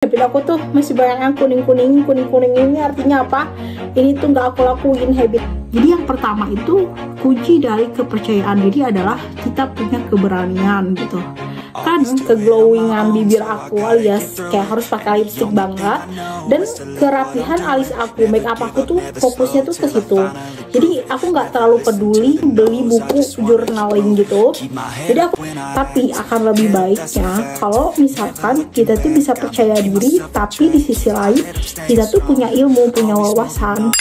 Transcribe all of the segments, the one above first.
Habit aku tuh masih banyak yang kuning-kuning ini artinya apa? Ini tuh nggak aku lakuin habit. Jadi yang pertama itu kunci dari kepercayaan diri adalah kita punya keberanian gitu. Kan keglowingan bibir aku alias kayak harus pakai lipstick banget, dan kerapihan alis aku, make up aku tuh fokusnya tuh ke situ. Jadi aku nggak terlalu peduli beli buku journaling gitu. Jadi tapi akan lebih baiknya kalau misalkan kita tuh bisa percaya diri, tapi di sisi lain kita tuh punya ilmu, punya wawasan.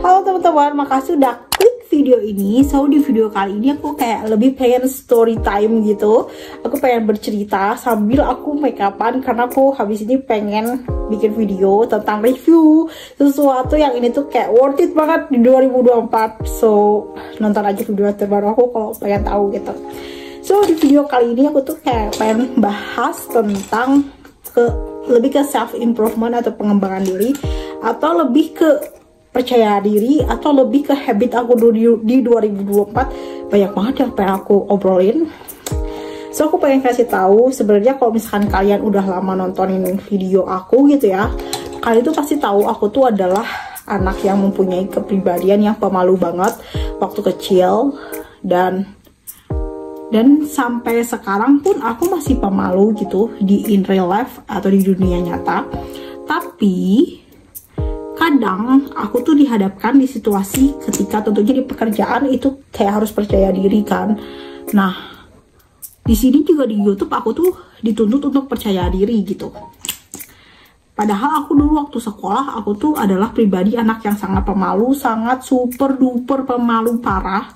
Halo teman-teman, makasih udah klik video ini. So di video kali ini aku kayak lebih pengen story time gitu. Aku pengen bercerita sambil aku make upan karena aku habis ini pengen bikin video tentang review sesuatu yang ini tuh kayak worth it banget di 2024. So nonton aja video terbaru aku kalau pengen tahu gitu. So di video kali ini aku tuh kayak pengen bahas tentang lebih ke self improvement atau pengembangan diri, atau lebih ke percaya diri, atau lebih ke habit aku di 2024. Banyak banget yang pengen aku obrolin. So aku pengen kasih tahu sebenarnya kalau misalkan kalian udah lama nontonin video aku gitu ya, kalian tuh pasti tahu aku tuh adalah anak yang mempunyai kepribadian yang pemalu banget waktu kecil, dan sampai sekarang pun aku masih pemalu gitu di in real life atau di dunia nyata. Tapi kadang aku tuh dihadapkan di situasi ketika tentunya di pekerjaan itu kayak harus percaya diri kan. Nah, di sini juga di YouTube aku tuh dituntut untuk percaya diri gitu. Padahal aku dulu waktu sekolah aku tuh adalah pribadi anak yang sangat pemalu, sangat super duper pemalu parah.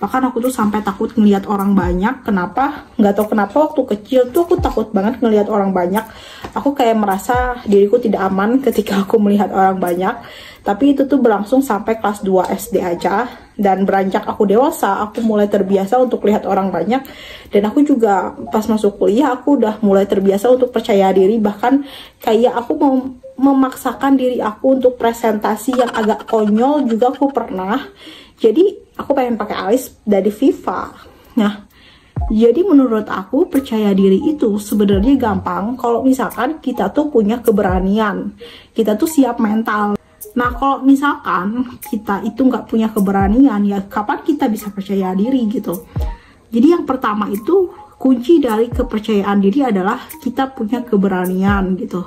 Bahkan aku tuh sampai takut ngelihat orang banyak. Kenapa? Nggak tahu kenapa waktu kecil tuh aku takut banget ngelihat orang banyak. Aku kayak merasa diriku tidak aman ketika aku melihat orang banyak. Tapi itu tuh berlangsung sampai kelas 2 SD aja. Dan beranjak aku dewasa, aku mulai terbiasa untuk lihat orang banyak. Dan aku juga pas masuk kuliah, aku udah mulai terbiasa untuk percaya diri. Bahkan kayak aku mau memaksakan diri aku untuk presentasi yang agak konyol juga aku pernah. Jadi aku pengen pakai alis dari Viva. Nah, jadi menurut aku percaya diri itu sebenarnya gampang kalau misalkan kita tuh punya keberanian. Kita tuh siap mental. Nah, kalau misalkan kita itu nggak punya keberanian, ya kapan kita bisa percaya diri gitu. Jadi yang pertama itu kunci dari kepercayaan diri adalah kita punya keberanian gitu.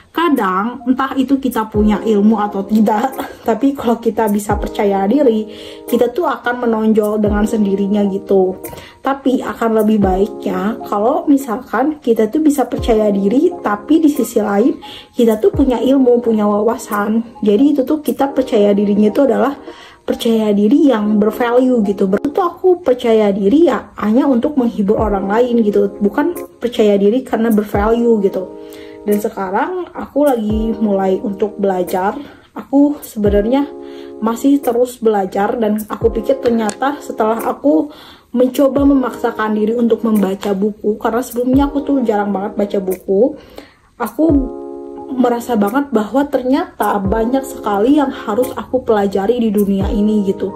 Kadang entah itu kita punya ilmu atau tidak, tapi kalau kita bisa percaya diri, kita tuh akan menonjol dengan sendirinya gitu. Tapi akan lebih baiknya kalau misalkan kita tuh bisa percaya diri, tapi di sisi lain kita tuh punya ilmu, punya wawasan. Jadi itu tuh kita percaya dirinya itu adalah percaya diri yang bervalue gitu. Itu aku percaya diri ya hanya untuk menghibur orang lain gitu, bukan percaya diri karena bervalue gitu. Dan sekarang aku lagi mulai untuk belajar. Aku sebenarnya masih terus belajar, dan aku pikir ternyata setelah aku mencoba memaksakan diri untuk membaca buku, karena sebelumnya aku tuh jarang banget baca buku, aku merasa banget bahwa ternyata banyak sekali yang harus aku pelajari di dunia ini gitu.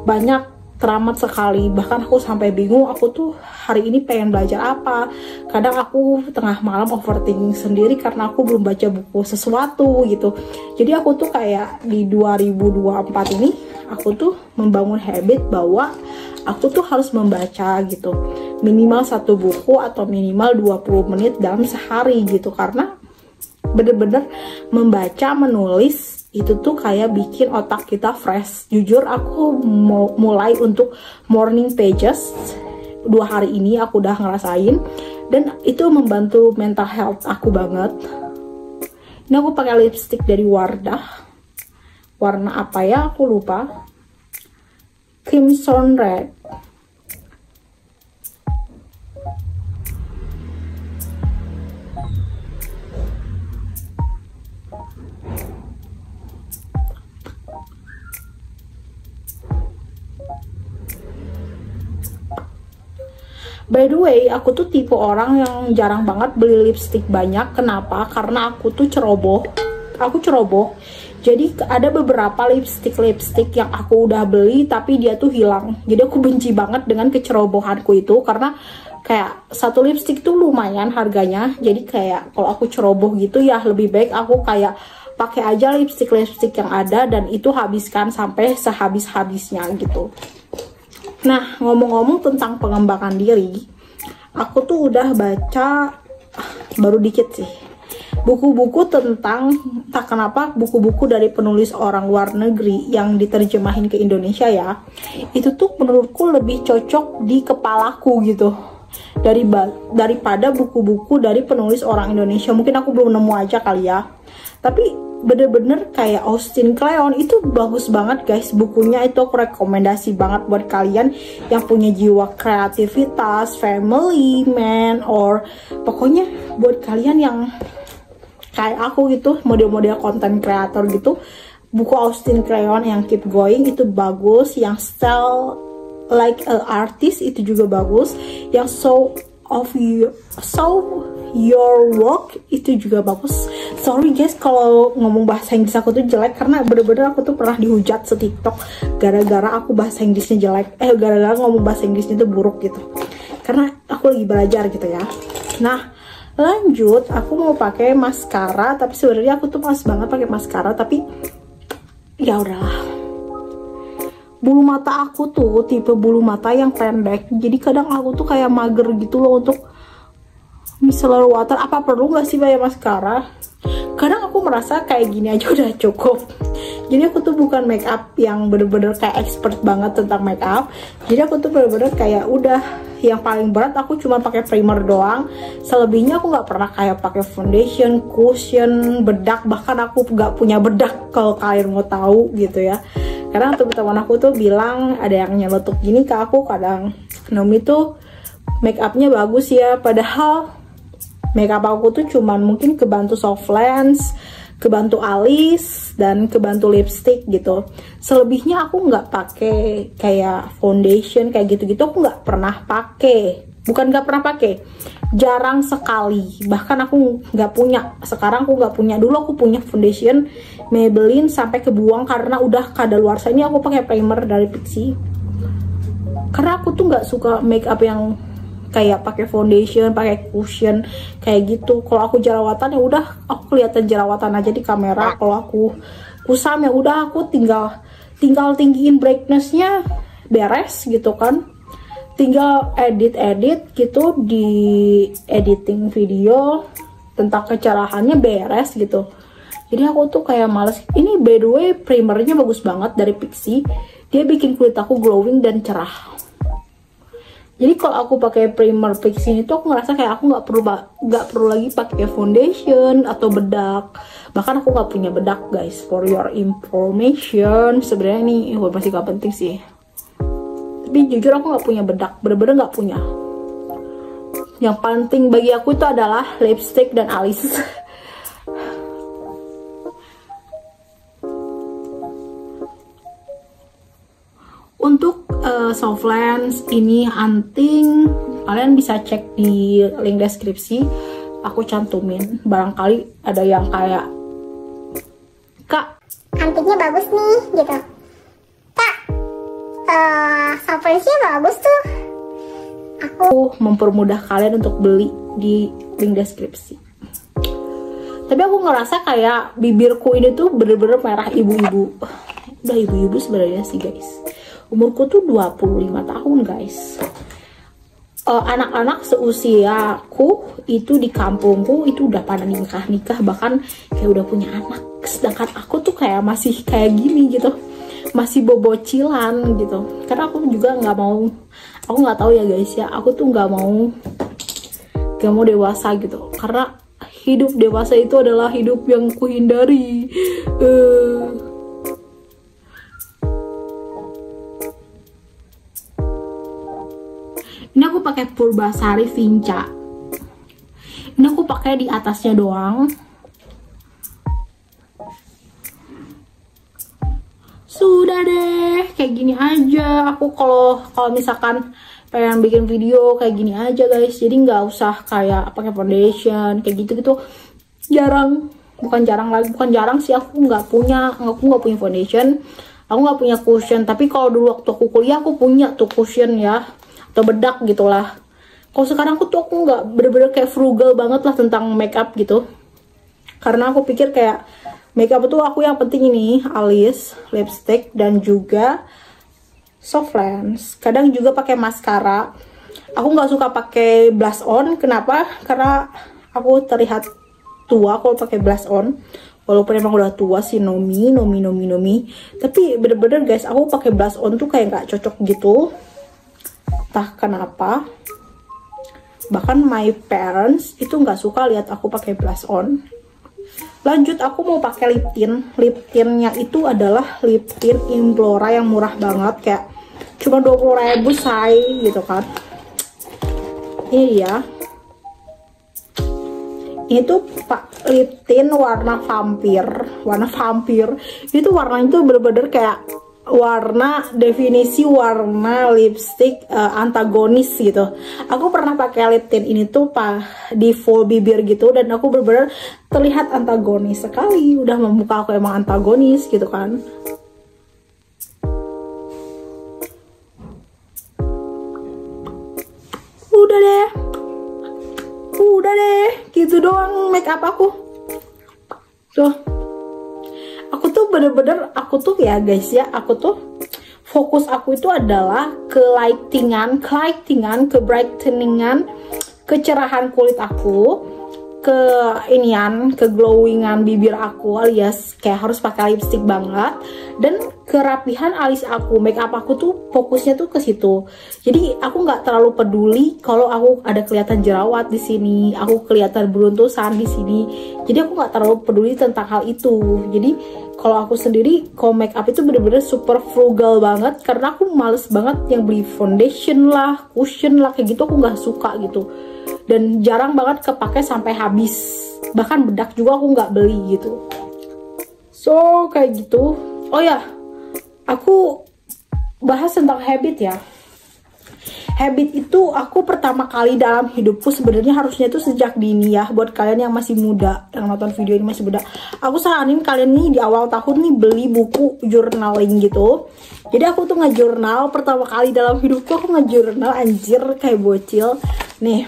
Banyak teramat sekali, bahkan aku sampai bingung aku tuh hari ini pengen belajar apa. Kadang aku tengah malam overthinking sendiri karena aku belum baca buku sesuatu gitu. Jadi aku tuh kayak di 2024 ini aku tuh membangun habit bahwa aku tuh harus membaca gitu, minimal 1 buku atau minimal 20 menit dalam sehari gitu. Karena bener-bener membaca, menulis itu tuh kayak bikin otak kita fresh. Jujur aku mau mulai untuk morning pages 2 hari ini aku udah ngerasain, dan itu membantu mental health aku banget. Ini aku pakai lipstick dari Wardah, warna apa ya aku lupa, Crimson Red. By the way, aku tuh tipe orang yang jarang banget beli lipstick banyak. Kenapa? Karena aku tuh ceroboh. Aku ceroboh. Jadi ada beberapa lipstick yang aku udah beli tapi dia tuh hilang. Jadi aku benci banget dengan kecerobohanku itu, karena kayak satu lipstick tuh lumayan harganya, jadi kayak kalau aku ceroboh gitu ya lebih baik aku kayak pakai aja lipstick yang ada dan itu habiskan sampai sehabis-habisnya gitu. Nah, ngomong-ngomong tentang pengembangan diri, aku tuh udah baca baru dikit sih buku-buku tentang, tak kenapa buku-buku dari penulis orang luar negeri yang diterjemahin ke Indonesia ya, itu tuh menurutku lebih cocok di kepalaku gitu daripada buku-buku dari penulis orang Indonesia. Mungkin aku belum nemu aja kali ya, tapi bener-bener kayak Austin Kleon itu bagus banget guys bukunya. Itu aku rekomendasi banget buat kalian yang punya jiwa kreativitas, family man, or pokoknya buat kalian yang kayak aku gitu, model-model content creator gitu. Buku Austin Kleon yang Keep Going itu bagus, yang Style Like a Artist itu juga bagus, yang So Your Work itu juga bagus. Sorry guys kalau ngomong bahasa Inggris aku tuh jelek, karena bener-bener aku tuh pernah dihujat se-TikTok gara-gara aku bahasa Inggrisnya jelek, gara-gara ngomong bahasa Inggrisnya tuh buruk gitu, karena aku lagi belajar gitu ya. Nah lanjut, aku mau pakai maskara, tapi sebenarnya aku tuh males banget pakai maskara, tapi ya udahlah. Bulu mata aku tuh tipe bulu mata yang pendek, jadi kadang aku tuh kayak mager gitu loh untuk micellar water. Apa perlu nggak sih pakai maskara? Kadang aku merasa kayak gini aja udah cukup. Jadi aku tuh bukan make up yang bener-bener kayak expert banget tentang make up. Jadi aku tuh bener-bener kayak udah yang paling berat aku cuma pakai primer doang. Selebihnya aku nggak pernah kayak pakai foundation, cushion, bedak. Bahkan aku nggak punya bedak kalau kalian mau tahu gitu ya. Karena teman-teman aku tuh bilang ada yang nyeletuk gini ke aku kadang, Nomi tuh make upnya bagus ya, padahal make up aku tuh cuman mungkin kebantu soft lens, kebantu alis, dan kebantu lipstick gitu. Selebihnya aku nggak pakai kayak foundation kayak gitu-gitu, aku nggak pernah pakai. Bukan nggak pernah pakai, jarang sekali. Bahkan aku nggak punya. Sekarang aku nggak punya. Dulu aku punya foundation Maybelline sampai kebuang karena udah kadaluarsa. Ini aku pakai primer dari Pixi. Karena aku tuh nggak suka make up yang kayak pakai foundation, pakai cushion kayak gitu. Kalau aku jerawatan ya udah aku kelihatan jerawatan aja di kamera. Kalau aku kusam ya udah aku tinggal tinggiin brightnessnya, beres gitu kan. Tinggal edit gitu di editing video tentang kecerahannya, beres gitu. Jadi aku tuh kayak males. Ini by the way primernya bagus banget dari Pixi. Dia bikin kulit aku glowing dan cerah. Jadi kalau aku pakai primer Pixi itu aku ngerasa kayak aku nggak perlu lagi pakai foundation atau bedak. Bahkan aku nggak punya bedak guys, for your information. Sebenarnya ini masih gak penting sih. Tapi jujur aku nggak punya bedak, bener-bener nggak punya. Yang penting bagi aku itu adalah lipstick dan alis. Untuk soft lens ini anting, kalian bisa cek di link deskripsi, aku cantumin. Barangkali ada yang kayak, Kak, antingnya bagus nih gitu, Kak, soft lensnya bagus tuh. Aku mempermudah kalian untuk beli di link deskripsi. Tapi aku ngerasa kayak bibirku ini tuh bener-bener merah ibu-ibu. Udah ibu-ibu sebenarnya sih guys. Umurku tuh 25 tahun guys. Anak-anak seusiaku itu di kampungku itu udah pada nikah, bahkan kayak udah punya anak. Sedangkan aku tuh kayak masih kayak gini gitu, masih bobocilan gitu. Karena aku juga nggak mau, aku nggak tahu ya guys ya, aku tuh nggak mau dewasa gitu. Karena hidup dewasa itu adalah hidup yang kuhindari. Ini aku pakai Purbasari Vinca. Ini aku pakai di atasnya doang. Sudah deh, kayak gini aja. Aku kalau misalkan pengen bikin video kayak gini aja guys. Jadi nggak usah kayak pakai foundation kayak gitu-gitu. Bukan jarang sih, aku nggak punya foundation. Aku nggak punya cushion. Tapi kalau dulu waktu aku kuliah aku punya tuh cushion ya, atau bedak gitulah. Kalau sekarang aku nggak bener-bener kayak frugal banget lah tentang makeup gitu, karena aku pikir kayak makeup itu aku yang penting ini alis, lipstick, dan juga soft lens. Kadang juga pakai maskara. Aku nggak suka pakai blush on. Kenapa? Karena aku terlihat tua kalau pakai blush on. Walaupun emang udah tua sih, nomi. Tapi bener-bener guys, aku pakai blush on tuh kayak nggak cocok gitu. Entah kenapa. Bahkan my parents itu nggak suka lihat aku pakai blush on. Lanjut, aku mau pakai lip tint. Lip tintnya itu adalah lip tint Implora yang murah banget, kayak cuma 20.000 say gitu kan. Ini dia. Ini tuh pak lip tint warna vampir. Itu warnanya tuh bener-bener kayak warna, definisi warna lipstick antagonis gitu. Aku pernah pakai lip tint ini tuh di full bibir gitu, dan aku bener-bener terlihat antagonis sekali. Udah membuka aku emang antagonis gitu kan. Udah deh, gitu doang make up aku. Tuh. Aku tuh bener-bener, aku tuh ya guys ya, aku tuh fokus aku itu adalah ke lightingan, ke brighteningan, kecerahan kulit aku, ke inian, ke glowingan bibir aku, alias kayak harus pakai lipstick banget, dan kerapihan alis aku. Make up aku tuh fokusnya tuh ke situ. Jadi aku nggak terlalu peduli kalau aku ada kelihatan jerawat di sini, aku kelihatan beruntusan di sini. Jadi aku nggak terlalu peduli tentang hal itu. Jadi kalau aku sendiri, kalau make up itu bener-bener super frugal banget, karena aku males banget yang beli foundation lah, cushion lah, kayak gitu aku nggak suka gitu. Dan jarang banget kepake sampai habis. Bahkan bedak juga aku nggak beli gitu. So kayak gitu. Oh ya, aku bahas tentang habit ya. Habit itu aku pertama kali dalam hidupku sebenarnya harusnya itu sejak dini ya. Buat kalian yang masih muda, yang nonton video ini masih muda, aku saranin kalian nih di awal tahun nih beli buku journaling gitu. Jadi aku tuh nge-journal pertama kali dalam hidupku, aku nge-journal anjir kayak bocil. Nih,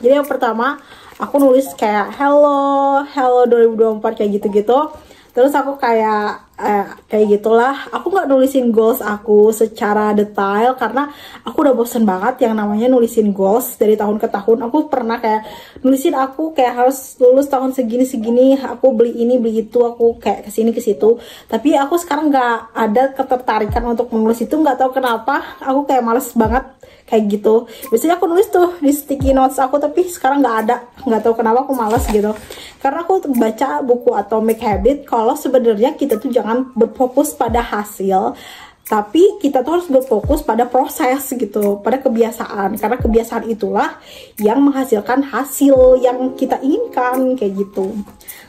jadi yang pertama aku nulis kayak hello 2024 kayak gitu-gitu. Terus aku kayak gitulah. Aku nggak nulisin goals aku secara detail karena aku udah bosen banget yang namanya nulisin goals dari tahun ke tahun. Aku pernah kayak nulisin aku kayak harus lulus tahun segini, aku beli ini beli itu, aku kayak kesini ke situ. Tapi aku sekarang nggak ada ketertarikan untuk menulis itu, nggak tahu kenapa. Aku kayak males banget kayak gitu. Biasanya aku nulis tuh di sticky notes aku, tapi sekarang nggak tahu kenapa aku malas gitu. Karena aku baca buku Atomic Habit kalau sebenarnya kita tuh jangan berfokus pada hasil, tapi kita tuh harus berfokus pada proses gitu, pada kebiasaan, karena kebiasaan itulah yang menghasilkan hasil yang kita inginkan kayak gitu.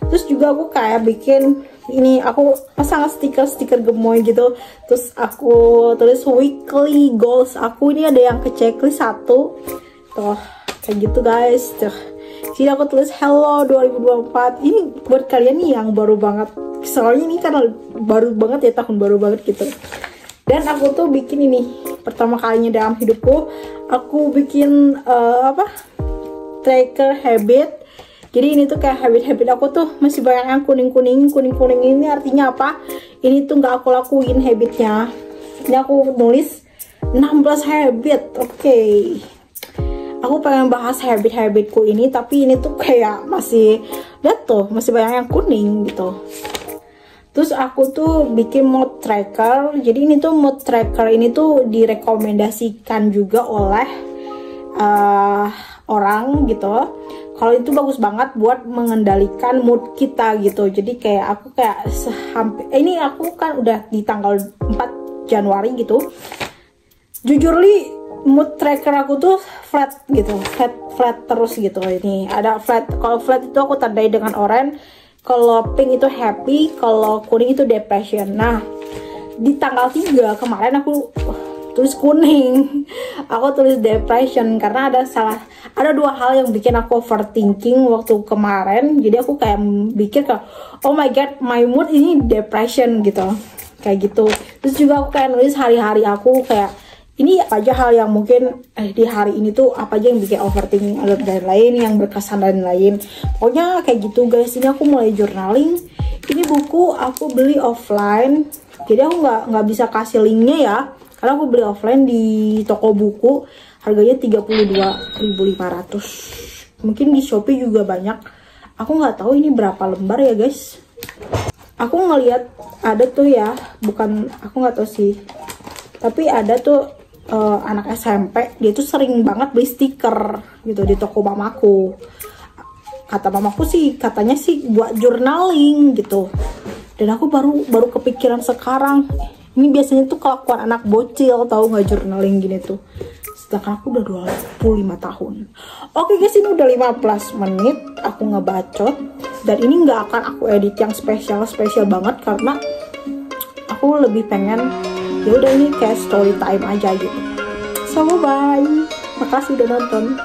Terus juga aku kayak bikin ini, aku pasang stiker gemoy gitu. Terus aku tulis weekly goals aku, ini ada yang ke checklist 1 tuh kayak gitu guys. Tuh sini aku tulis hello 2024. Ini buat kalian nih yang baru banget, soalnya ini kan baru banget ya, tahun baru banget gitu. Dan aku tuh bikin ini pertama kalinya dalam hidupku, aku bikin tracker habit. Jadi ini tuh kayak habit aku tuh masih banyak yang kuning-kuning ini artinya apa? Ini tuh nggak aku lakuin habitnya. Ini aku nulis 16 habit. Oke. Aku pengen bahas habitku ini, tapi ini tuh kayak masih, lihat tuh masih banyak yang kuning gitu. Terus aku tuh bikin mood tracker. Jadi ini tuh mood tracker ini tuh direkomendasikan juga oleh orang gitu. Kalau itu bagus banget buat mengendalikan mood kita gitu. Jadi kayak aku kayak ini aku kan udah di tanggal 4 Januari gitu. Jujur li, mood tracker aku tuh flat gitu, flat terus gitu. Ini ada flat. Kalau flat itu aku tandai dengan orange, kalau pink itu happy, kalau kuning itu depression. Nah, di tanggal 3 kemarin aku tulis kuning, aku tulis depression karena ada 2 hal yang bikin aku overthinking waktu kemarin. Jadi aku kayak mikir ke, oh my god, my mood ini depression gitu, kayak gitu. Terus juga aku kayak nulis hari-hari aku kayak ini apa aja hal yang mungkin di hari ini tuh apa aja yang bikin overthinking dan lain yang berkesan dan lain. Pokoknya kayak gitu guys. Ini aku mulai journaling. Ini buku aku beli offline, jadi aku nggak bisa kasih linknya ya, karena aku beli offline di toko buku. Harganya 32.500. Mungkin di Shopee juga banyak. Aku nggak tahu ini berapa lembar ya guys. Aku ngeliat ada tuh ya, bukan, aku nggak tahu sih, tapi ada tuh anak SMP, dia tuh sering banget beli stiker gitu di toko mamaku. Kata mamaku sih, katanya sih buat journaling gitu. Dan aku baru kepikiran sekarang, ini biasanya tuh kelakuan anak bocil, tahu nggak, journaling gini tuh. Sedangkan aku udah 25 tahun. Oke guys, ini udah 15 menit aku ngebacot. Dan ini nggak akan aku edit yang spesial banget, karena aku lebih pengen ya udah ini kayak story time aja gitu. So bye, makasih udah nonton.